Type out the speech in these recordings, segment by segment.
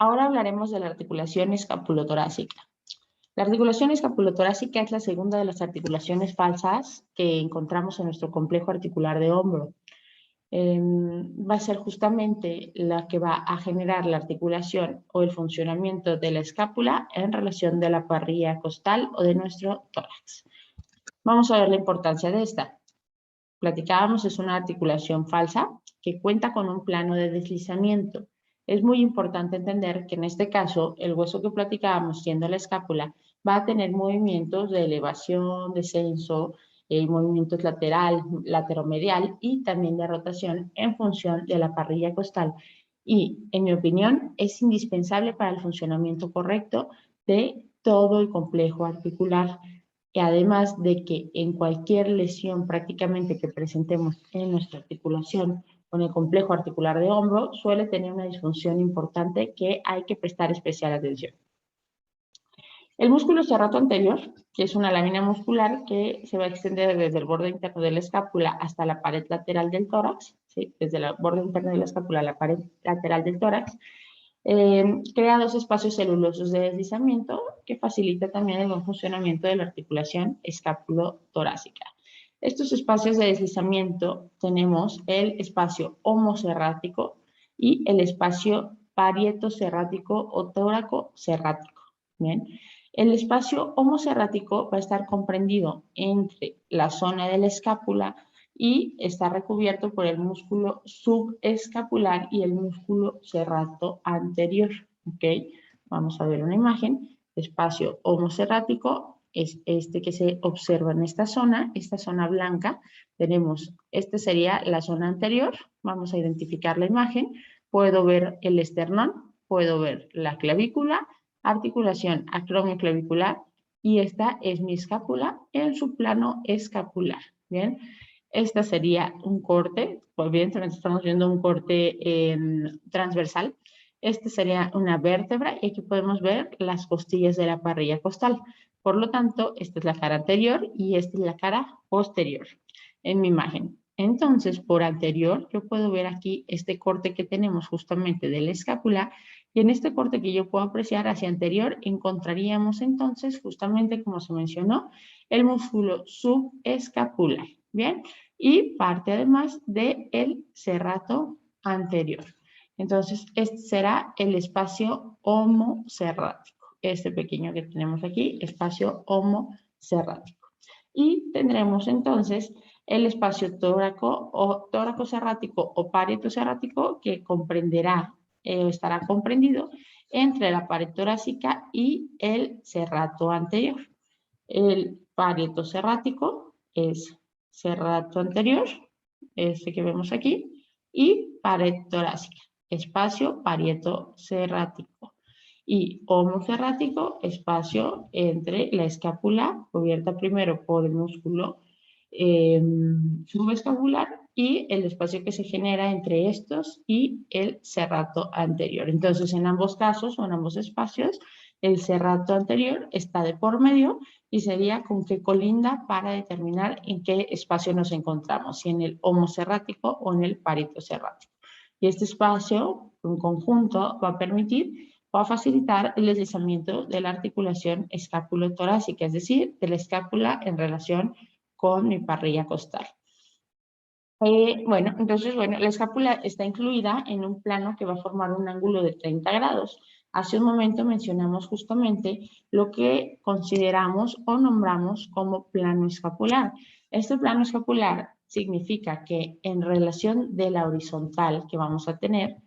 Ahora hablaremos de la articulación escapulotorácica. La articulación escapulotorácica es la segunda de las articulaciones falsas que encontramos en nuestro complejo articular de hombro. Va a ser justamente la que va a generar la articulación o el funcionamiento de la escápula en relación de la parrilla costal o de nuestro tórax. Vamos a ver la importancia de esta. Platicábamos, es una articulación falsa que cuenta con un plano de deslizamiento. Es muy importante entender que en este caso el hueso que platicábamos, siendo la escápula, va a tener movimientos de elevación, descenso, movimientos lateromedial y también de rotación en función de la parrilla costal. Y, en mi opinión, es indispensable para el funcionamiento correcto de todo el complejo articular. Y además de que en cualquier lesión prácticamente que presentemos en nuestra articulación con el complejo articular de hombro, suele tener una disfunción importante que hay que prestar especial atención. El músculo serrato anterior, que es una lámina muscular que se va a extender desde el borde interno de la escápula hasta la pared lateral del tórax, ¿sí? Desde el borde interno de la escápula a la pared lateral del tórax, crea dos espacios celulosos de deslizamiento que facilita también el buen funcionamiento de la articulación escapulotorácica. Estos espacios de deslizamiento tenemos el espacio homoserrático y el espacio parietoserrático o tóraco-serrático. Bien. El espacio homoserrático va a estar comprendido entre la zona de la escápula y está recubierto por el músculo subescapular y el músculo serrato anterior. ¿Ok? Vamos a ver una imagen. Espacio homoserrático es este que se observa en esta zona blanca. Tenemos, esta sería la zona anterior. Vamos a identificar la imagen. Puedo ver el esternón, puedo ver la clavícula, articulación acromioclavicular, y esta es mi escápula en su plano escapular. Bien, esta sería un corte, pues evidentemente estamos viendo un corte transversal. Esta sería una vértebra y aquí podemos ver las costillas de la parrilla costal. Por lo tanto, esta es la cara anterior y esta es la cara posterior en mi imagen. Entonces, por anterior, yo puedo ver aquí este corte que tenemos justamente de la escápula, y en este corte que yo puedo apreciar hacia anterior encontraríamos entonces, justamente como se mencionó, el músculo subescapular, ¿bien? Y parte además del serrato anterior. Entonces, este será el espacio homoserrático. Este pequeño que tenemos aquí, espacio homoserrático. Y tendremos entonces el espacio tóraco-serrático o parietoserrático que comprenderá, estará comprendido entre la pared torácica y el serrato anterior. El parietoserrático es serrato anterior, este que vemos aquí, y pared torácica, espacio parietoserrático. Y homoserrático, espacio entre la escápula, cubierta primero por el músculo subescapular, y el espacio que se genera entre estos y el serrato anterior. Entonces, en ambos casos o en ambos espacios, el serrato anterior está de por medio y sería con qué colinda para determinar en qué espacio nos encontramos, si en el homoserrático o en el parietoserrático. Y este espacio, en conjunto, va a permitir o a facilitar el deslizamiento de la articulación escapulotorácica, es decir, de la escápula en relación con mi parrilla costal. Entonces, la escápula está incluida en un plano que va a formar un ángulo de 30 grados. Hace un momento mencionamos justamente lo que consideramos o nombramos como plano escapular. Este plano escapular significa que en relación de la horizontal que vamos a tener,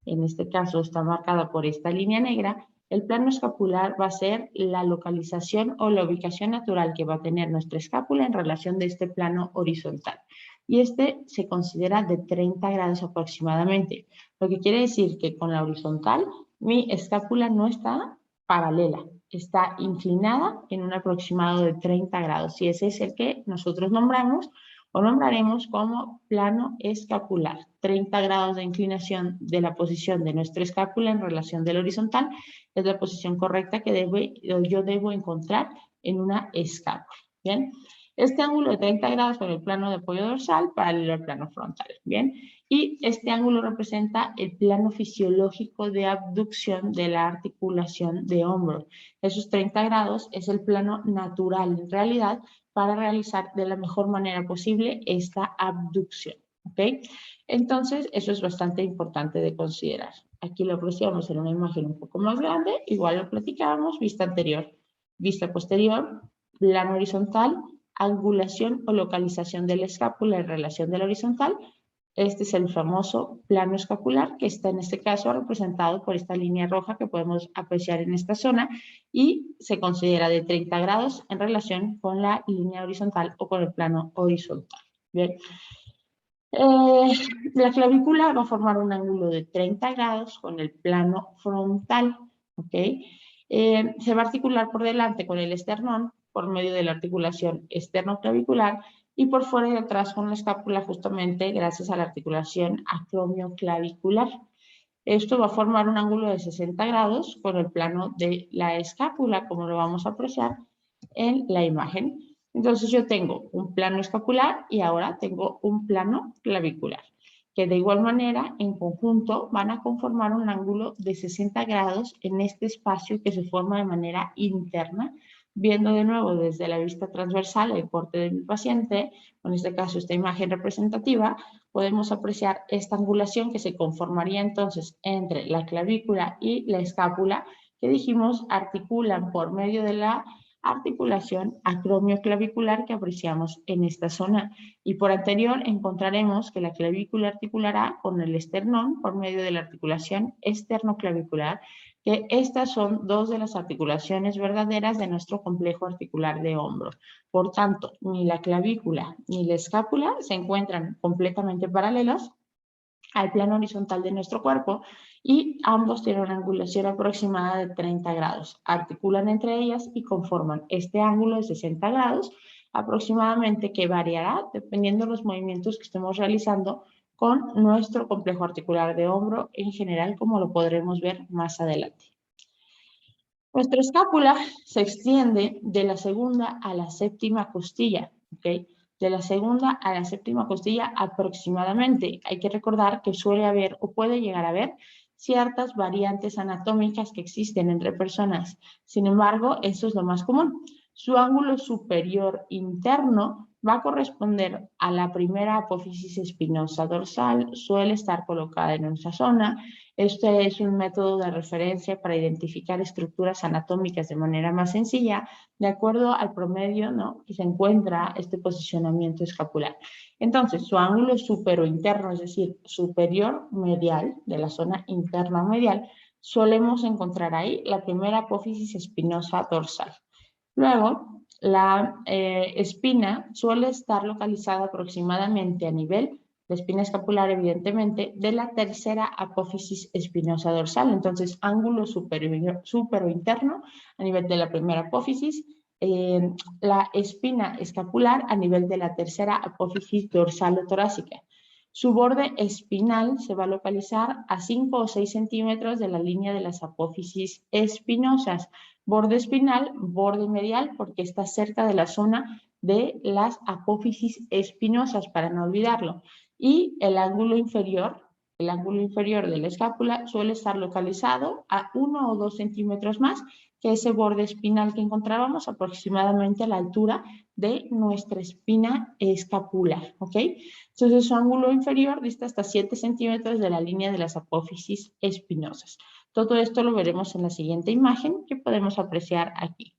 en este caso está marcada por esta línea negra, el plano escapular va a ser la localización o la ubicación natural que va a tener nuestra escápula en relación de este plano horizontal. Y este se considera de 30 grados aproximadamente, lo que quiere decir que con la horizontal mi escápula no está paralela, está inclinada en un aproximado de 30 grados, y ese es el que nosotros nombramos o nombraremos como plano escapular. 30 grados de inclinación de la posición de nuestra escápula en relación del horizontal es la posición correcta que yo debo encontrar en una escápula. Bien. Este ángulo de 30 grados con el plano de apoyo dorsal paralelo al plano frontal, ¿bien? Y este ángulo representa el plano fisiológico de abducción de la articulación de hombro. Esos 30 grados es el plano natural, en realidad, para realizar de la mejor manera posible esta abducción, ¿ok? Entonces, eso es bastante importante de considerar. Aquí lo apreciamos en una imagen un poco más grande, igual lo platicábamos, vista anterior, vista posterior, plano horizontal, angulación o localización de la escápula en relación de la horizontal. Este es el famoso plano escapular, que está en este caso representado por esta línea roja que podemos apreciar en esta zona y se considera de 30 grados en relación con la línea horizontal o con el plano horizontal. Bien. La clavícula va a formar un ángulo de 30 grados con el plano frontal, ¿ok? Se va a articular por delante con el esternón por medio de la articulación esternoclavicular y por fuera y atrás con la escápula justamente gracias a la articulación acromioclavicular. Esto va a formar un ángulo de 60 grados con el plano de la escápula, como lo vamos a apreciar en la imagen. Entonces yo tengo un plano escapular y ahora tengo un plano clavicular, que de igual manera en conjunto van a conformar un ángulo de 60 grados en este espacio que se forma de manera interna, viendo de nuevo desde la vista transversal el corte de mi paciente, en este caso esta imagen representativa, podemos apreciar esta angulación que se conformaría entonces entre la clavícula y la escápula, que dijimos articulan por medio de la articulación acromioclavicular que apreciamos en esta zona. Y por anterior encontraremos que la clavícula articulará con el esternón por medio de la articulación esternoclavicular, que estas son dos de las articulaciones verdaderas de nuestro complejo articular de hombro. Por tanto, ni la clavícula ni la escápula se encuentran completamente paralelos al plano horizontal de nuestro cuerpo y ambos tienen una angulación aproximada de 30 grados. Articulan entre ellas y conforman este ángulo de 60 grados aproximadamente, que variará dependiendo de los movimientos que estemos realizando con nuestro complejo articular de hombro en general, como lo podremos ver más adelante. Nuestra escápula se extiende de la segunda a la séptima costilla, ¿ok? De la segunda a la séptima costilla aproximadamente. Hay que recordar que suele haber o puede llegar a haber ciertas variantes anatómicas que existen entre personas. Sin embargo, eso es lo más común. Su ángulo superior interno va a corresponder a la primera apófisis espinosa dorsal, suele estar colocada en esa zona. Este es un método de referencia para identificar estructuras anatómicas de manera más sencilla, de acuerdo al promedio, ¿no?, que se encuentra este posicionamiento escapular. Entonces, su ángulo supero-interno, es decir, superior medial, de la zona interna medial, solemos encontrar ahí la primera apófisis espinosa dorsal. Luego, la espina suele estar localizada aproximadamente a nivel, la espina escapular evidentemente, de la tercera apófisis espinosa dorsal. Entonces, ángulo supero interno a nivel de la primera apófisis, la espina escapular a nivel de la tercera apófisis dorsal o torácica. Su borde espinal se va a localizar a 5 o 6 centímetros de la línea de las apófisis espinosas. Borde espinal, borde medial, porque está cerca de la zona de las apófisis espinosas, para no olvidarlo. Y el ángulo inferior de la escápula suele estar localizado a 1 o 2 centímetros más que ese borde espinal que encontrábamos aproximadamente a la altura de nuestra espina escapular, ¿ok? Entonces su ángulo inferior dista hasta 7 centímetros de la línea de las apófisis espinosas. Todo esto lo veremos en la siguiente imagen que podemos apreciar aquí,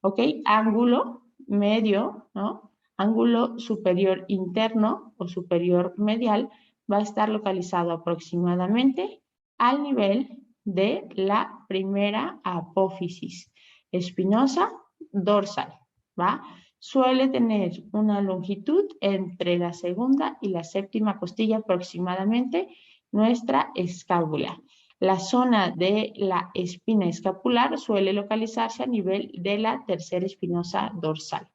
¿ok? Ángulo medio, ¿no? Ángulo superior interno o superior medial va a estar localizado aproximadamente al nivel de la primera apófisis espinosa dorsal, ¿va? Suele tener una longitud entre la segunda y la séptima costilla aproximadamente nuestra escápula. La zona de la espina escapular suele localizarse a nivel de la tercera espinosa dorsal.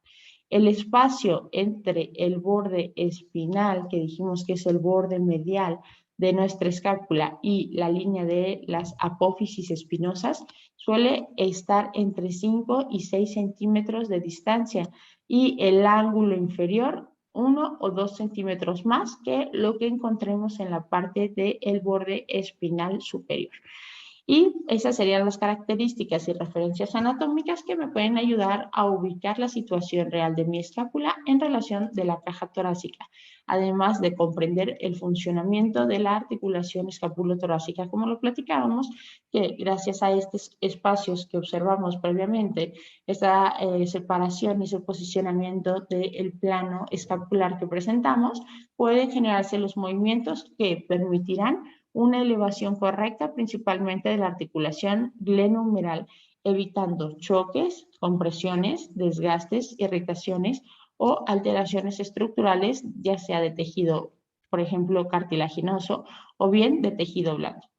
El espacio entre el borde espinal, que dijimos que es el borde medial de nuestra escápula y la línea de las apófisis espinosas suele estar entre 5 y 6 centímetros de distancia y el ángulo inferior 1 o 2 centímetros más que lo que encontremos en la parte del borde espinal superior. Y esas serían las características y referencias anatómicas que me pueden ayudar a ubicar la situación real de mi escápula en relación de la caja torácica, además de comprender el funcionamiento de la articulación escapulotorácica, como lo platicábamos, que gracias a estos espacios que observamos previamente, esta separación y su posicionamiento del plano escapular que presentamos, pueden generarse los movimientos que permitirán una elevación correcta principalmente de la articulación glenohumeral, evitando choques, compresiones, desgastes, irritaciones o alteraciones estructurales, ya sea de tejido, por ejemplo, cartilaginoso o bien de tejido blando.